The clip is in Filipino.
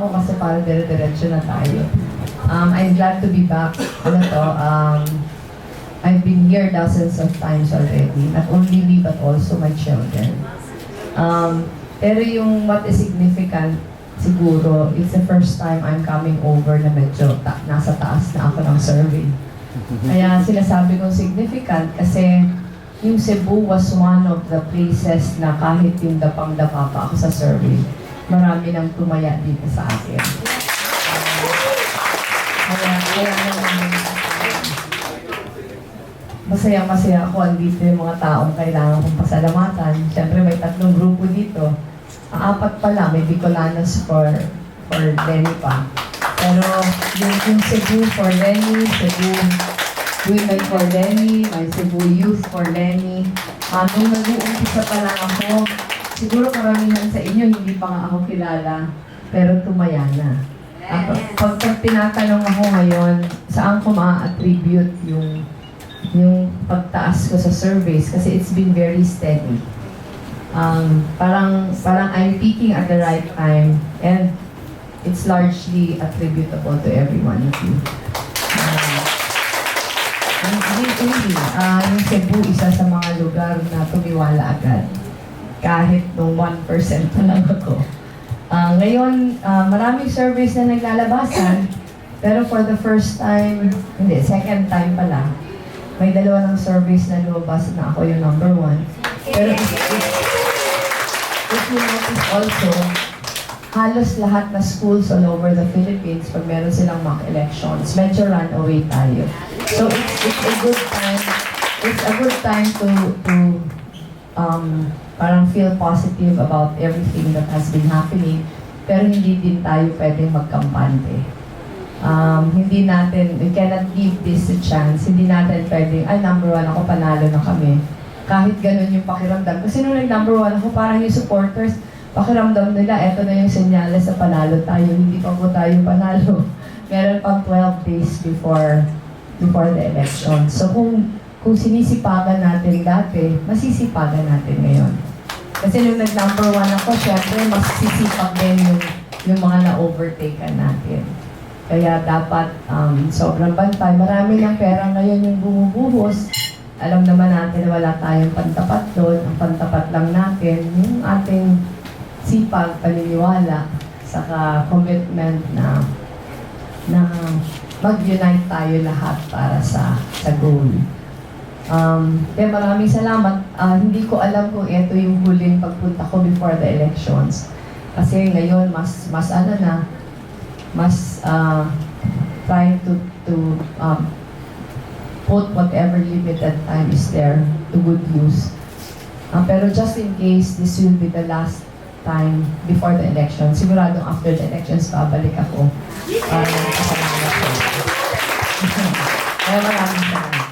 ako kasi parang dire-diretso na tayo. I'm glad to be back. I've been here dozens of times already. Not only me, but also my children. Pero yung what is significant, siguro, it's the first time I'm coming over na medyo nasa taas na ako ng survey. Kaya sinasabi kong significant kasi yung Cebu was one of the places na kahit yung dapang-dapa pa ako sa survey, marami nang tumaya dito sa akin. Masaya-masaya ako. Andito yung mga taong kailangan kong pasalamatan. Siyempre may 3 grupo dito. 4 pala, may Bicolanos for Lenny pa. Pero yung Cebu for Lenny, Cebu Women for Lenny, may Cebu Youth for Lenny. Nung nag-uumpisa pa lang ako, siguro karamihan sa inyo hindi pa nga ako kilala, pero tumaya na. Pag tinatanong ako ngayon, saan ko ma-attribute yung pagtaas ko sa surveys, kasi it's been very steady. Parang I'm peaking at the right time, and it's largely attributable to every one of you. Yung Cebu, isa sa mga lugar na tumiwala agad. Kahit nung 1% pa lang ako. Ngayon, maraming surveys na naglalabasan, pero for the first time, hindi, second time pala, may 2 ng surveys na lumabas na ako yung number 1. Pero if you notice also, halos lahat na schools all over the Philippines, pag meron silang mock elections, medyo runaway tayo. So it's a good time. It's a good time to parang feel positive about everything that has been happening. Pero hindi din tayo pwedeng magkampante. Hindi natin, we cannot give this a chance. Hindi natin pwedeng, number 1 ako, panalo na kami. Kahit ganun yung pakiramdam. Kasi nung nag-number 1 ako, parang yung supporters, pakiramdam nila, eto na yung senyales sa panalo tayo. Hindi pa po tayo panalo. Meron pang 12 days before the election. So kung sinisipagan natin dati, masisipagan natin ngayon. Kasi nung nag-number 1 ako, syempre, mas sisipag din yung mga na-overtaken natin. Kaya dapat sobrang bantay. Marami ng pera ngayon yung bumubuhos. Alam naman natin na wala tayong pantapat doon. Ang pantapat lang natin, yung ating sipag, paniniwala, saka commitment na mag-unite tayo lahat para sa goal. Kaya maraming salamat. Hindi ko alam kung ito yung huling pagpunta ko before the elections. Kasi ngayon, mas trying to put whatever limited time is there to good use. Pero just in case this will be the last time before the election, siguradong after the elections, babalik ako. Kaya maraming salamat.